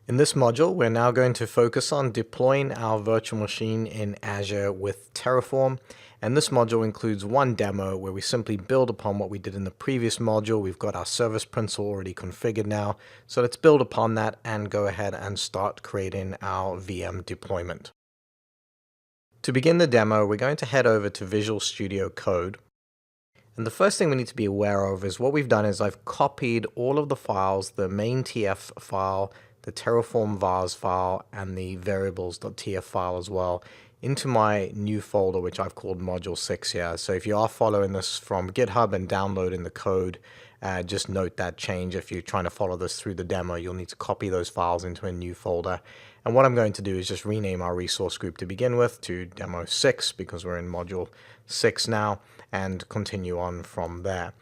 In this module, we're now going to focus on deploying our virtual machine in Azure with Terraform. And this module includes one demo where we simply build upon what we did in the previous module. We've got our service principal already configured now. So let's build upon that and go ahead and start creating our VM deployment. To begin the demo, we're going to head over to Visual Studio Code. And the first thing we need to be aware of is what we've done is I've copied all of the files, the main TF file, the Terraform vars file, and the variables.tf file as well, into my new folder, which I've called Module 6 here. So if you are following this from GitHub and downloading the code, just note that change. If you're trying to follow this through the demo, you'll need to copy those files into a new folder. And what I'm going to do is just rename our resource group to begin with to Demo 6, because we're in Module 6 now, and continue on from there.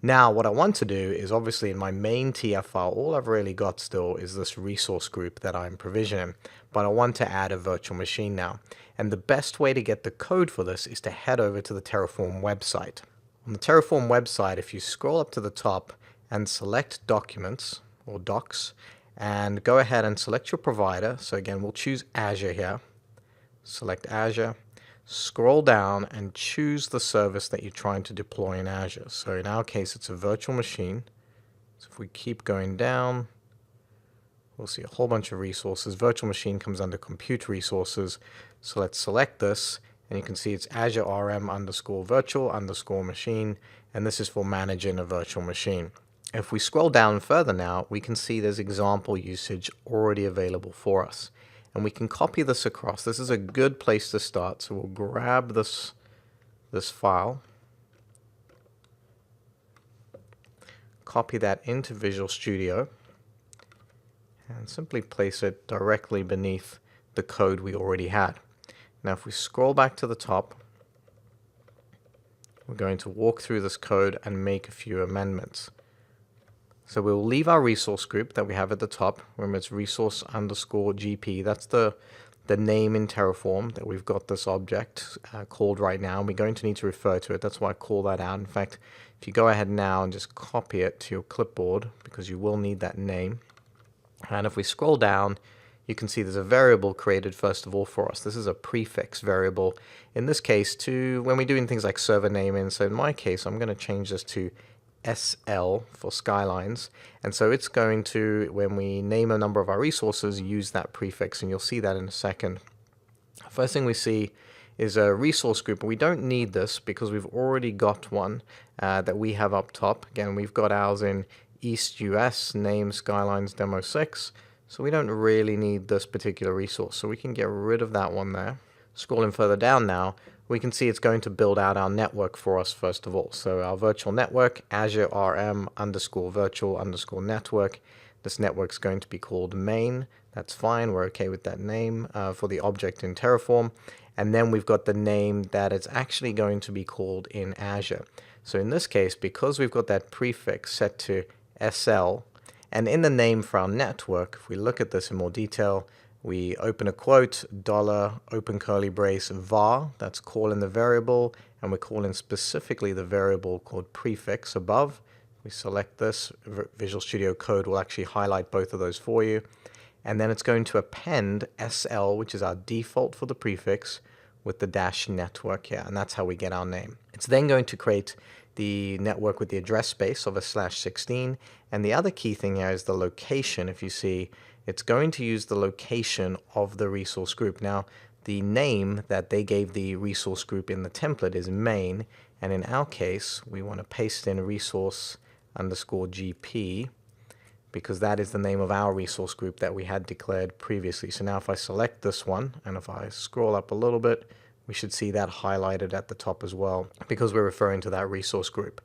Now, what I want to do is obviously in my main TF file, all I've really got still is this resource group that I'm provisioning, but I want to add a virtual machine now. And the best way to get the code for this is to head over to the Terraform website. On the Terraform website, if you scroll up to the top and select Documents or Docs, and go ahead and select your provider. So again, we'll choose Azure here. Select Azure. Scroll down and choose the service that you're trying to deploy in Azure. So in our case, it's a virtual machine. So if we keep going down, we'll see a whole bunch of resources. Virtual machine comes under compute resources. So let's select this, and you can see it's Azure RM _ virtual _ machine, and this is for managing a virtual machine. If we scroll down further now, we can see there's example usage already available for us. And we can copy this across. This is a good place to start. So we'll grab this file, copy that into Visual Studio, and simply place it directly beneath the code we already had. Now if we scroll back to the top, we're going to walk through this code and make a few amendments. So we'll leave our resource group that we have at the top. Remember, it's resource _ GP. That's the name in Terraform that we've got this object called right now. And we're going to need to refer to it. That's why I call that out. In fact, if you go ahead now and just copy it to your clipboard, because you will need that name. And if we scroll down, you can see there's a variable created first of all for us. This is a prefix variable. In this case, when we're doing things like server naming. So in my case, I'm going to change this to SL for Skylines, and so it's going to, when we name a number of our resources, use that prefix, and you'll see that in a second. First thing we see is a resource group, but we don't need this because we've already got one that we have up top. Again, we've got ours in East US, name Skylines Demo 6, so we don't really need this particular resource, so we can get rid of that one there. Scrolling further down now, we can see it's going to build out our network for us first of all. So our virtual network, Azure RM _ virtual _ network. This network's going to be called main. That's fine. We're okay with that name for the object in Terraform. And then we've got the name that it's actually going to be called in Azure. So in this case, because we've got that prefix set to SL, and in the name for our network, if we look at this in more detail, we open a quote, $ open curly brace var, that's calling the variable, and we're calling specifically the variable called prefix above. We select this, Visual Studio Code will actually highlight both of those for you. And then it's going to append SL, which is our default for the prefix, with the dash network here, and that's how we get our name. It's then going to create the network with the address space of a /16, and the other key thing here is the location. If you see, it's going to use the location of the resource group. Now, the name that they gave the resource group in the template is main, and in our case, we want to paste in resource _ GP, because that is the name of our resource group that we had declared previously. So now if I select this one, and if I scroll up a little bit, we should see that highlighted at the top as well, because we're referring to that resource group.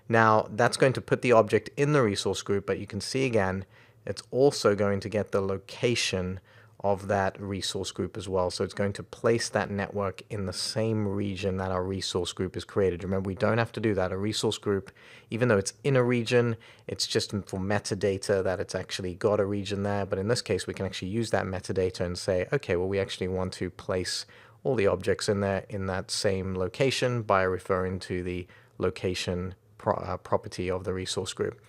Now, that's going to put the object in the resource group, but you can see again, it's also going to get the location of that resource group as well. So it's going to place that network in the same region that our resource group is created. Remember, we don't have to do that. A resource group, even though it's in a region, it's just for metadata that it's actually got a region there. But in this case, we can actually use that metadata and say, okay, well, we actually want to place all the objects in there in that same location by referring to the location property of the resource group.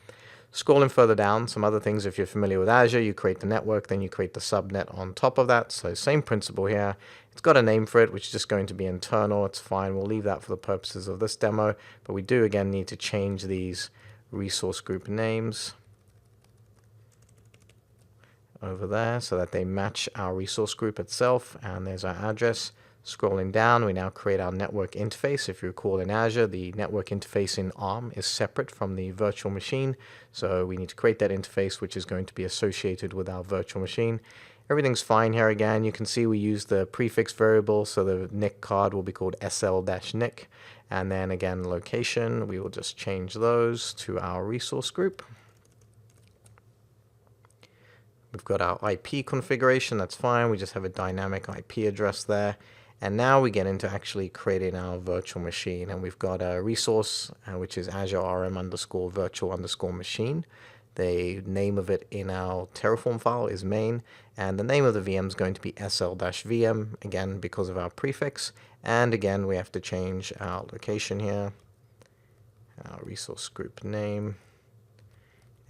Scrolling further down, some other things, if you're familiar with Azure, you create the network, then you create the subnet on top of that. So same principle here. It's got a name for it, which is just going to be internal. It's fine. We'll leave that for the purposes of this demo. But we do, again, need to change these resource group names over there so that they match our resource group itself. And there's our address. Scrolling down, we now create our network interface. If you recall, in Azure, the network interface in ARM is separate from the virtual machine. So we need to create that interface, which is going to be associated with our virtual machine. Everything's fine here again. You can see we use the prefix variable, so the NIC card will be called SL-NIC. And then again, location, we will just change those to our resource group. We've got our IP configuration, that's fine. We just have a dynamic IP address there. And now we get into actually creating our virtual machine. And we've got a resource, which is Azure RM _ virtual _ machine. The name of it in our Terraform file is main. And the name of the VM is going to be SL-VM, again, because of our prefix. And again, we have to change our location here, our resource group name,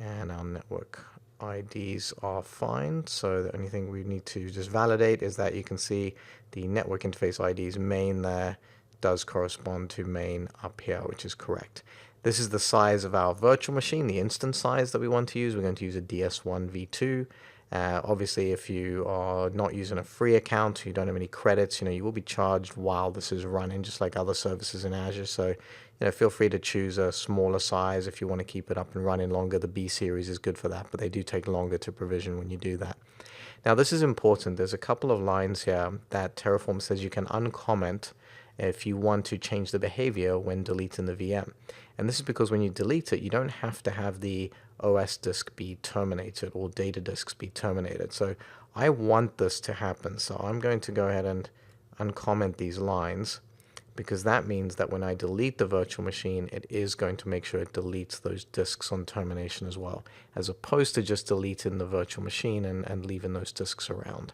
and our network IDs are fine. So the only thing we need to just validate is that you can see the network interface IDs main there does correspond to main up here, which is correct. This is the size of our virtual machine, the instance size that we want to use. We're going to use a DS1 V2. Obviously, if you are not using a free account, you don't have any credits, you will be charged while this is running, just like other services in Azure. So, feel free to choose a smaller size if you want to keep it up and running longer. The B series is good for that, but they do take longer to provision when you do that. Now, this is important. There's a couple of lines here that Terraform says you can uncomment if you want to change the behavior when deleting the VM. And this is because when you delete it, you don't have to have the OS disk be terminated or data disks be terminated. So I want this to happen. So I'm going to go ahead and uncomment these lines, because that means that when I delete the virtual machine, it is going to make sure it deletes those disks on termination as well, as opposed to just deleting the virtual machine and leaving those disks around.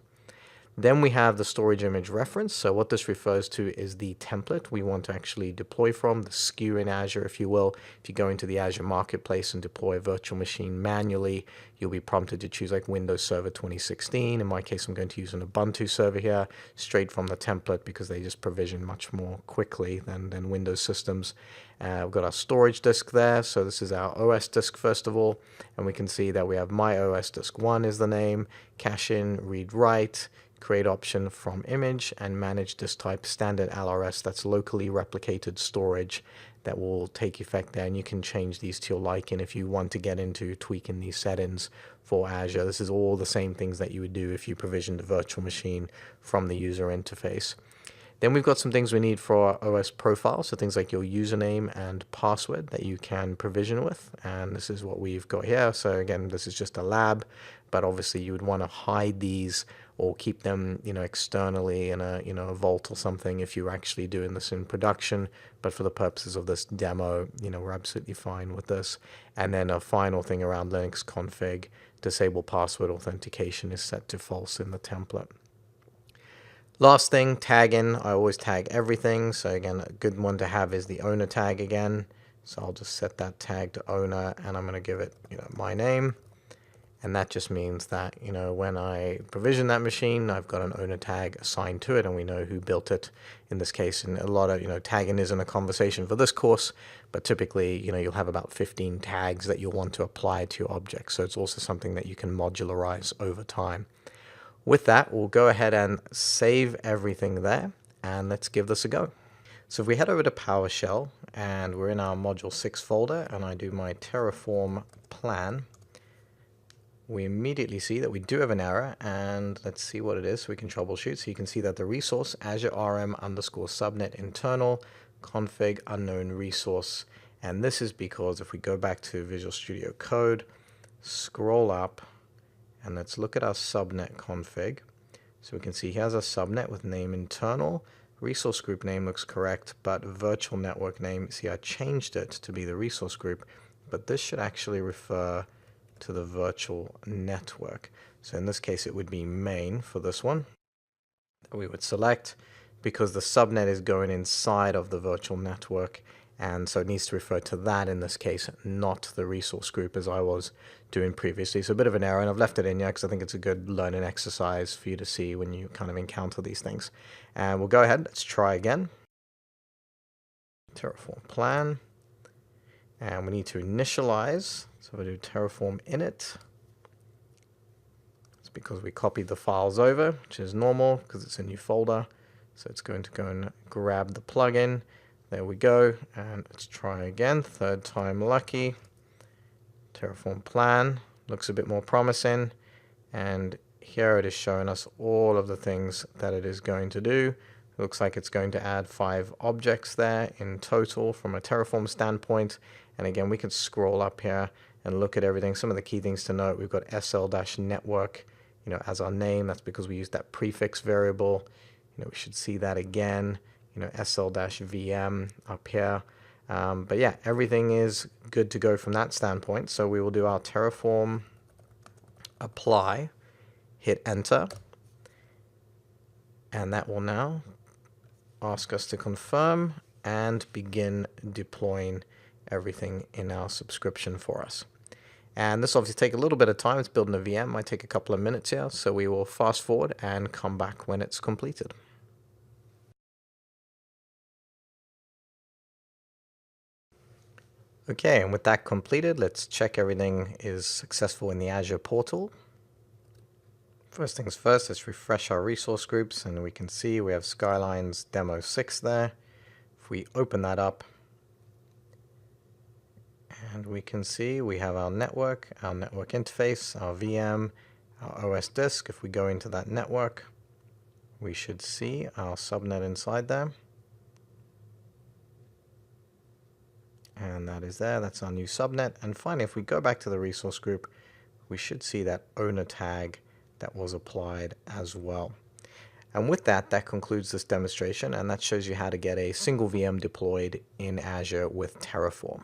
Then we have the storage image reference. So what this refers to is the template we want to actually deploy from, the SKU in Azure, if you will. If you go into the Azure Marketplace and deploy a virtual machine manually, you'll be prompted to choose like Windows Server 2016. In my case, I'm going to use an Ubuntu server here, straight from the template, because they just provision much more quickly than Windows systems. We've got our storage disk there. So this is our OS disk, first of all. And we can see that we have my OS disk 1 is the name, cache in, read write, create option from image, and manage disk type standard LRS. That's locally replicated storage that will take effect there. And you can change these to your liking if you want to get into tweaking these settings for Azure. This is all the same things that you would do if you provisioned a virtual machine from the user interface. Then we've got some things we need for our OS profile, so things like your username and password that you can provision with, and this is what we've got here. So again, this is just a lab, but obviously you would want to hide these or keep them, externally in a vault or something if you're actually doing this in production. But for the purposes of this demo, we're absolutely fine with this. And then a final thing around Linux config, disable password authentication is set to false in the template. Last thing, tagging. I always tag everything. So again, a good one to have is the owner tag again. So I'll just set that tag to owner, and I'm going to give it, my name. And that just means that, when I provision that machine, I've got an owner tag assigned to it, and we know who built it in this case. And a lot of, tagging isn't a conversation for this course, but typically, you'll have about 15 tags that you'll want to apply to your object. So it's also something that you can modularize over time. With that, we'll go ahead and save everything there, and let's give this a go. So if we head over to PowerShell, and we're in our Module 6 folder, and I do my Terraform plan, we immediately see that we do have an error, and let's see what it is so we can troubleshoot. So you can see that the resource, Azure RM _ subnet internal, config unknown resource, and this is because if we go back to Visual Studio Code, scroll up, and let's look at our subnet config. So we can see here's a subnet with name internal. Resource group name looks correct, but virtual network name, see I changed it to be the resource group, but this should actually refer to the virtual network. So in this case, it would be main for this one that we would select, because the subnet is going inside of the virtual network, And so it needs to refer to that in this case, not the resource group as I was doing previously. So a bit of an error, and I've left it in here because I think it's a good learning exercise for you to see when you kind of encounter these things. And we'll go ahead, let's try again. Terraform plan. And we need to initialize. So we'll do Terraform init. It's because we copied the files over, which is normal because it's a new folder. So it's going to go and grab the plugin. There we go, and let's try again, third time lucky. Terraform plan looks a bit more promising, and here it is showing us all of the things that it is going to do. It looks like it's going to add 5 objects there in total from a Terraform standpoint, and again we can scroll up here and look at everything. Some of the key things to note: we've got sl-network, as our name. That's because we used that prefix variable. We should see that again. SL-VM up here. But yeah, everything is good to go from that standpoint. So we will do our Terraform apply, hit enter, and that will now ask us to confirm and begin deploying everything in our subscription for us. And this obviously take a little bit of time. It's building a VM, might take a couple of minutes here. So we will fast forward and come back when it's completed. Okay, and with that completed, let's check everything is successful in the Azure portal. First things first, let's refresh our resource groups, and we can see we have Skyline's Demo 6 there. If we open that up, and we can see we have our network interface, our VM, our OS disk. If we go into that network, we should see our subnet inside there. And that is there, that's our new subnet. And finally, if we go back to the resource group, we should see that owner tag that was applied as well. And with that, that concludes this demonstration, and that shows you how to get a single VM deployed in Azure with Terraform.